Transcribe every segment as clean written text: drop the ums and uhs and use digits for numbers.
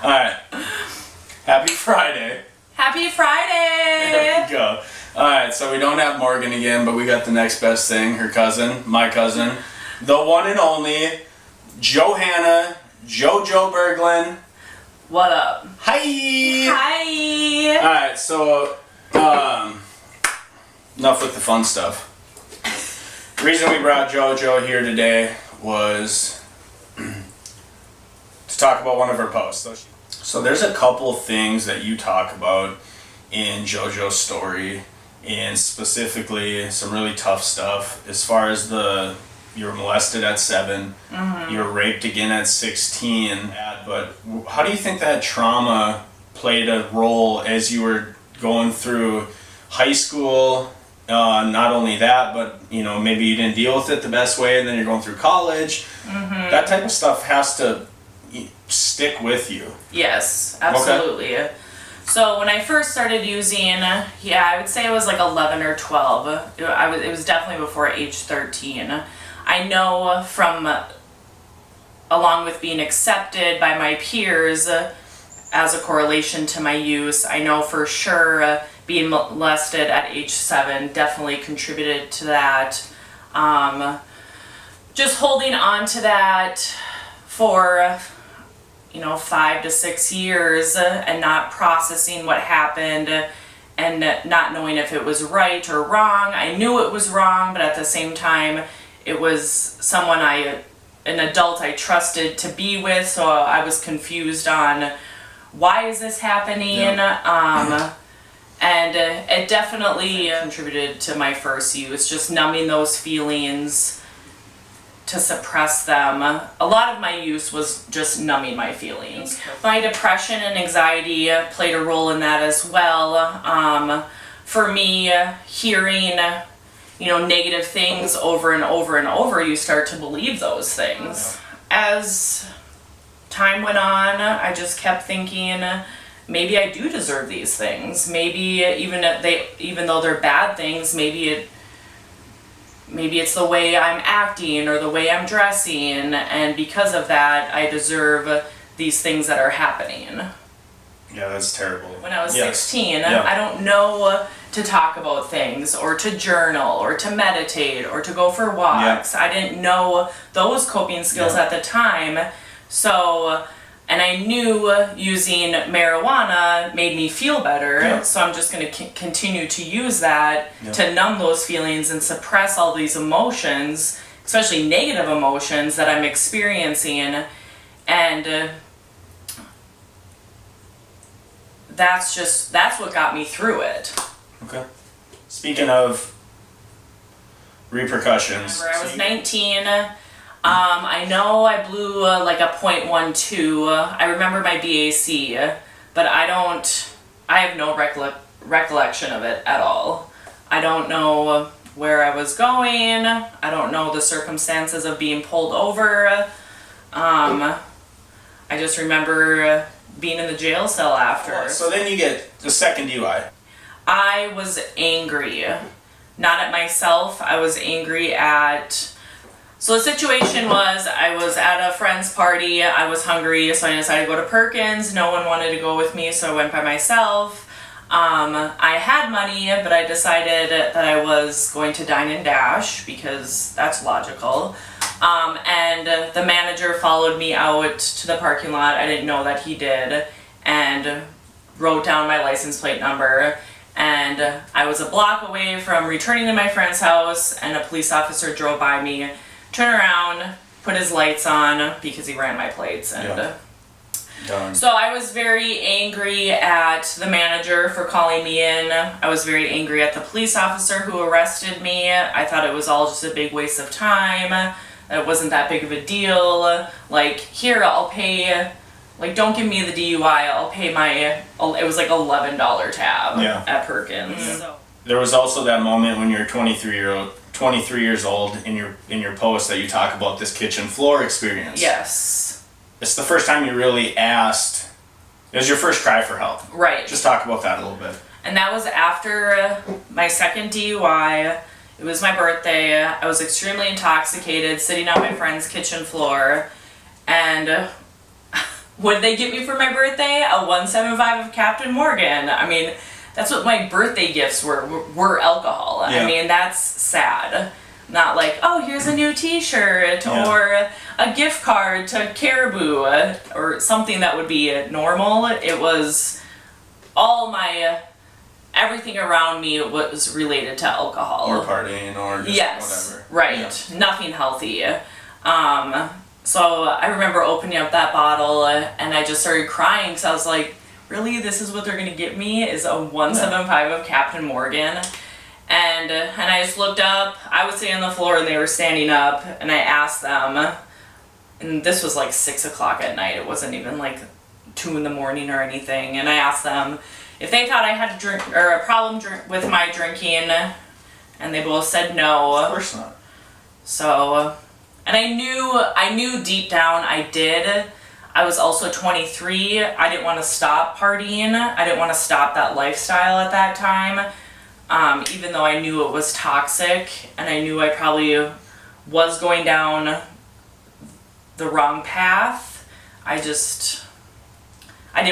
Alright. Happy Friday. Happy Friday! There we go. Alright, so we don't have Morgan again, but we got the next best thing. Her cousin, my cousin, the one and only Johanna Jojo Bergland. What up? Hi! Hi! Alright, so, enough with the fun stuff. The reason we brought Jojo here today was to talk about one of her posts. So there's a couple things that you talk about in Jojo's story, and specifically some really tough stuff as far as you were molested at 7, you were raped again at 16, but how do you think that trauma played a role as you were going through high school? Not only that, but maybe you didn't deal with it the best way, and then you're going through college. That type of stuff has to stick with you. Yes, absolutely. Okay. So when I first started using, I would say it was like 11 or 12. It was definitely before age 13. I know from, along with being accepted by my peers as a correlation to my use, I know for sure being molested at age 7 definitely contributed to that. Just holding on to that for 5 to 6 years and not processing what happened and not knowing if it was right or wrong. I knew it was wrong, but at the same time, it was someone an adult I trusted to be with, so I was confused on why is this happening. Yeah. And it definitely contributed to my first use, just numbing those feelings to suppress them. A lot of my use was just numbing my feelings. My depression and anxiety played a role in that as well. For me, hearing negative things over and over and over, you start to believe those things. As time went on, I just kept thinking, maybe I do deserve these things. Maybe even though they're bad things, maybe it's the way I'm acting or the way I'm dressing, and because of that, I deserve these things that are happening. Yeah, that's terrible. When I was 16, I don't know to talk about things, or to journal, or to meditate, or to go for walks. I didn't know those coping skills at the time, and I knew using marijuana made me feel better, so I'm just going to continue to use that to numb those feelings and suppress all these emotions, especially negative emotions that I'm experiencing, and that's what got me through it. Okay. Speaking of repercussions. I was 19. I know I blew like a .12. I remember my BAC, but I have no recollection of it at all. I don't know where I was going. I don't know the circumstances of being pulled over. I just remember being in the jail cell after. So then you get the second DUI. I was angry. Not at myself. I was angry at... So the situation was, I was at a friend's party, I was hungry, so I decided to go to Perkins. No one wanted to go with me, so I went by myself. I had money, but I decided that I was going to dine and dash, because that's logical. And the manager followed me out to the parking lot. I didn't know that he did, and wrote down my license plate number. And I was a block away from returning to my friend's house, and a police officer drove by me, turned around, put his lights on because he ran my plates, and so I was very angry at the manager for calling me in. I was very angry at the police officer who arrested me. I thought it was all just a big waste of time. It wasn't that big of a deal. Like, here, I'll pay, like, don't give me the DUI, I'll pay it was like $11 tab at Perkins. Yeah. So. There was also that moment when you're 23 years old in your post that you talk about this kitchen floor experience. Yes. It's the first time you really asked. It was your first cry for help. Right. Just talk about that a little bit. And that was after my second DUI. It was my birthday. I was extremely intoxicated, sitting on my friend's kitchen floor, and what did they get me for my birthday? A 175 of Captain Morgan. I mean, that's what my birthday gifts were alcohol. Yeah. I mean, that's sad. Not like, oh, here's a new t-shirt or a gift card to Caribou or something that would be normal. It was all everything around me was related to alcohol. Or partying or just whatever. Right. Yeah. Nothing healthy. So I remember opening up that bottle and I just started crying because I was like, really, this is what they're gonna get me, is a 175 of Captain Morgan. And I just looked up. I was sitting on the floor and they were standing up, and I asked them, and this was like 6 o'clock at night. It wasn't even like 2 in the morning or anything. And I asked them if they thought I had a drink or a problem with my drinking, and they both said no. Of course not. So, and I knew deep down I did. I was also 23. I didn't want to stop partying. I didn't want to stop that lifestyle at that time. Even though I knew it was toxic, and I knew I probably was going down the wrong path, I didn't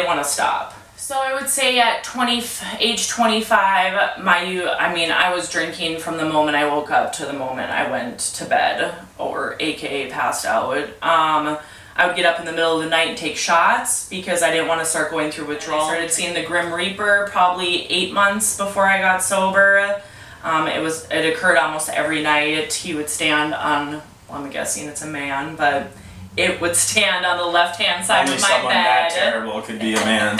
want to stop. So I would say at age 25, I was drinking from the moment I woke up to the moment I went to bed, or AKA passed out. I would get up in the middle of the night and take shots because I didn't want to start going through withdrawal. I started seeing the Grim Reaper probably 8 months before I got sober. It occurred almost every night. He would stand on, well, I'm guessing it's a man, but it would stand on the left-hand side of my someone bed. That terrible could be a man.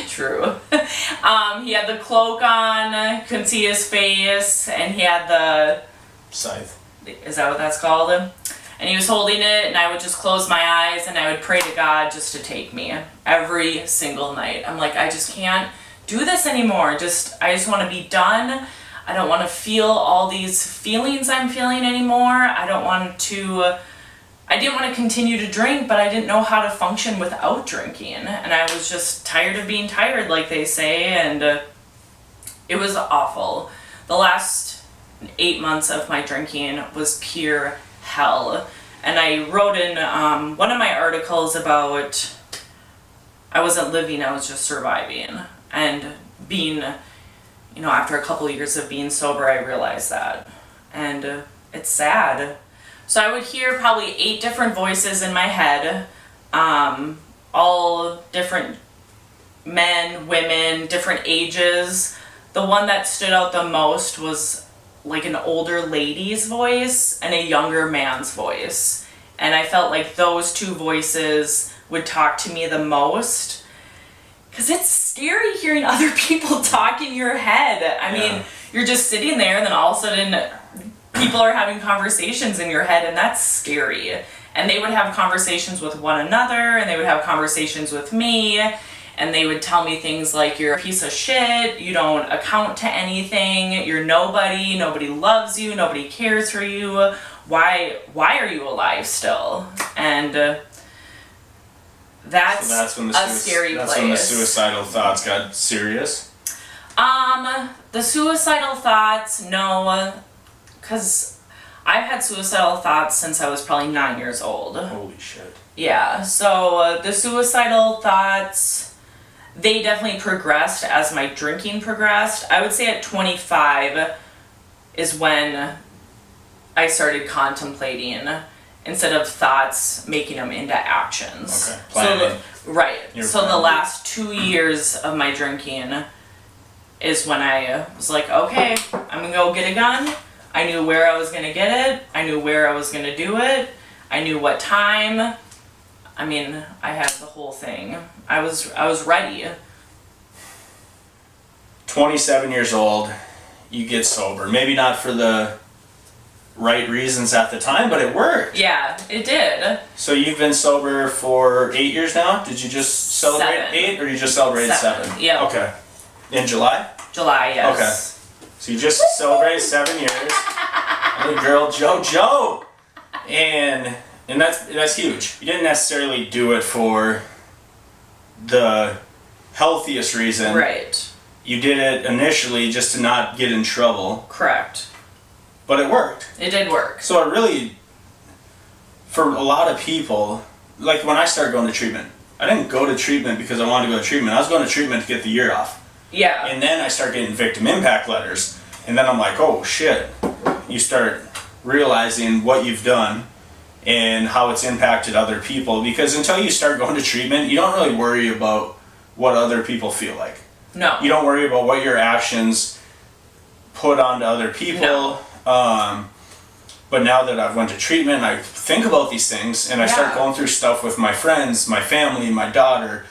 True. He had the cloak on, couldn't see his face, and he had the... Scythe. Is that what that's called? And he was holding it, and I would just close my eyes and I would pray to God just to take me every single night. I'm like, I just can't do this anymore. I just want to be done. I don't want to feel all these feelings I'm feeling anymore. I didn't want to continue to drink, but I didn't know how to function without drinking. And I was just tired of being tired, like they say, and it was awful. The last 8 months of my drinking was pure hell. And I wrote in one of my articles about I wasn't living, I was just surviving. And being, after a couple of years of being sober, I realized that. And it's sad. So I would hear probably 8 different voices in my head, all different men, women, different ages. The one that stood out the most was like an older lady's voice and a younger man's voice. And I felt like those 2 voices would talk to me the most. Because it's scary hearing other people talk in your head. I mean, you're just sitting there and then all of a sudden people are having conversations in your head, and that's scary. And they would have conversations with one another, and they would have conversations with me, and they would tell me things like, you're a piece of shit, you don't account to anything, you're nobody loves you, nobody cares for you, why are you alive still? And that's when a scary place. That's when the suicidal thoughts got serious? The suicidal thoughts, no, because I've had suicidal thoughts since I was probably 9 years old. Holy shit. Yeah, so the suicidal thoughts, they definitely progressed as my drinking progressed. I would say at 25 is when I started contemplating instead of thoughts, making them into actions. Okay, planning. So the last 2 years of my drinking is when I was like, okay, I'm gonna go get a gun. I knew where I was gonna get it. I knew where I was gonna do it. I knew what time. I mean, I had the whole thing. I was ready. 27 years old, you get sober. Maybe not for the right reasons at the time, but it worked. Yeah, it did. So you've been sober for 8 years now? Did you just celebrate 7. 8 or you just celebrated 7? Yeah. Okay. In July? July, yes. Okay. So you just celebrated 7 years. Little girl Jojo. And that's huge. You didn't necessarily do it for the healthiest reason. Right. You did it initially just to not get in trouble. Correct. But it worked. It did work. So it really, for a lot of people, like when I started going to treatment, I didn't go to treatment because I wanted to go to treatment. I was going to treatment to get the year off. Yeah. And then I start getting victim impact letters. And then I'm like, oh shit. You start realizing what you've done and how it's impacted other people. Because until you start going to treatment, you don't really worry about what other people feel like. No. You don't worry about what your actions put onto other people. No. But now that I've went to treatment, I think about these things and I start going through stuff with my friends, my family, my daughter.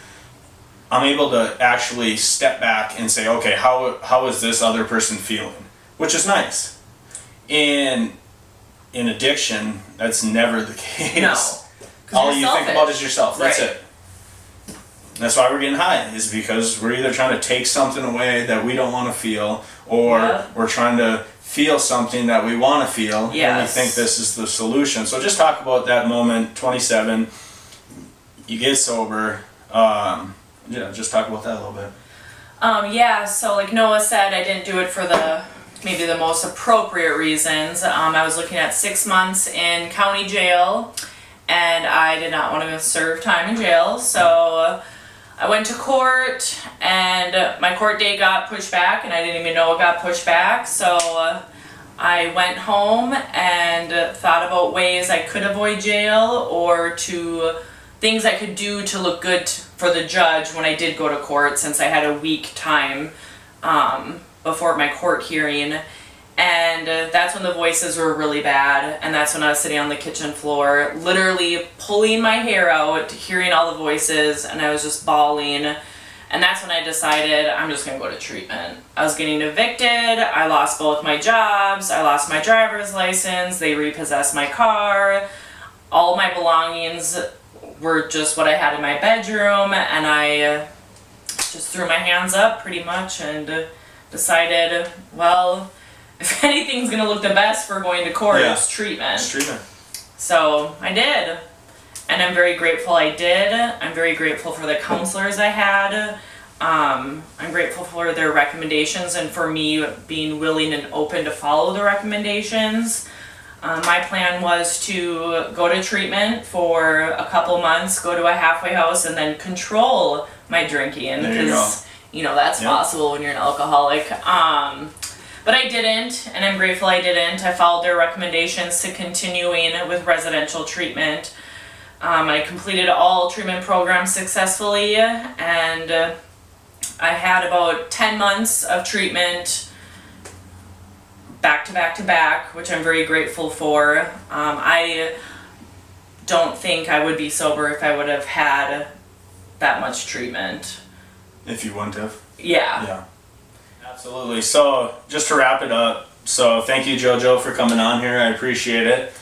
I'm able to actually step back and say, okay, how is this other person feeling? Which is nice. In addiction, that's never the case. No. All you think about is yourself. That's right. it. That's why we're getting high, is because we're either trying to take something away that we don't want to feel, or we're trying to feel something that we want to feel, and we think this is the solution. So just talk about that moment, 27, you get sober, just talk about that a little bit. So like Noah said, I didn't do it for maybe the most appropriate reasons. I was looking at 6 months in county jail, and I did not want to serve time in jail, so I went to court, and my court date got pushed back, and I didn't even know it got pushed back, so I went home and thought about ways I could avoid jail, or things I could do to look good for the judge when I did go to court, since I had a week time before my court hearing. And that's when the voices were really bad, and that's when I was sitting on the kitchen floor, literally pulling my hair out, hearing all the voices, and I was just bawling. And that's when I decided I'm just gonna go to treatment. I was getting evicted, I lost both my jobs, I lost my driver's license, they repossessed my car, all my belongings were just what I had in my bedroom, and I just threw my hands up pretty much and decided, well, if anything's gonna look the best for going to court, it's treatment. It's treatment. So I did, and I'm very grateful I did. I'm very grateful for the counselors I had. I'm grateful for their recommendations and for me being willing and open to follow the recommendations. My plan was to go to treatment for a couple months, go to a halfway house, and then control my drinking, because that's possible when you're an alcoholic. But I didn't, and I'm grateful I didn't. I followed their recommendations to continuing with residential treatment. I completed all treatment programs successfully, and I had about 10 months of treatment back to back to back, which I'm very grateful for. I don't think I would be sober if I would have had that much treatment. If you wouldn't have? Yeah. Absolutely. So, just to wrap it up, so thank you, Jojo, for coming on here. I appreciate it.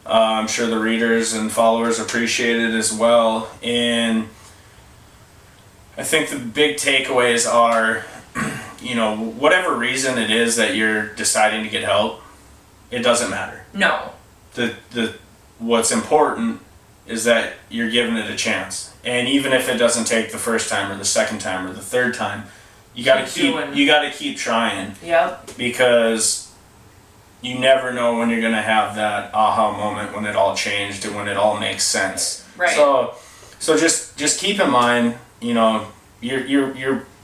I'm sure the readers and followers appreciate it as well. And I think the big takeaways are, whatever reason it is that you're deciding to get help, it doesn't matter. No. What's important is that you're giving it a chance. And even if it doesn't take the first time or the second time or the third time, you gotta keep trying. Yep. Because you never know when you're gonna have that aha moment when it all changed and when it all makes sense. Right. So just keep in mind, your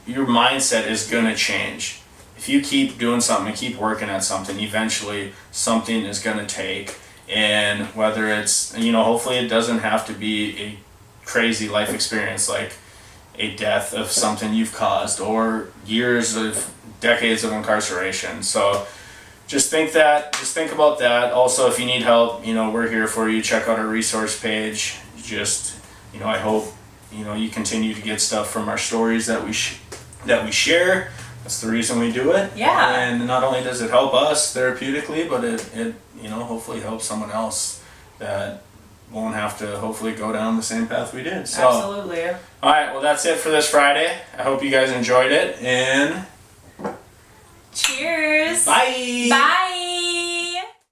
mindset is gonna change. If you keep doing something and keep working at something, eventually something is gonna take. And whether it's, hopefully it doesn't have to be a crazy life experience like a death of something you've caused or decades of incarceration. So just think about that. Also, if you need help, we're here for you. Check out our resource page. I hope, you continue to get stuff from our stories that we share. That's the reason we do it. Yeah. And not only does it help us therapeutically, but it hopefully helps someone else that won't have to hopefully go down the same path we did. So, absolutely. All right, well, that's it for this Friday. I hope you guys enjoyed it, and cheers. Bye. Bye.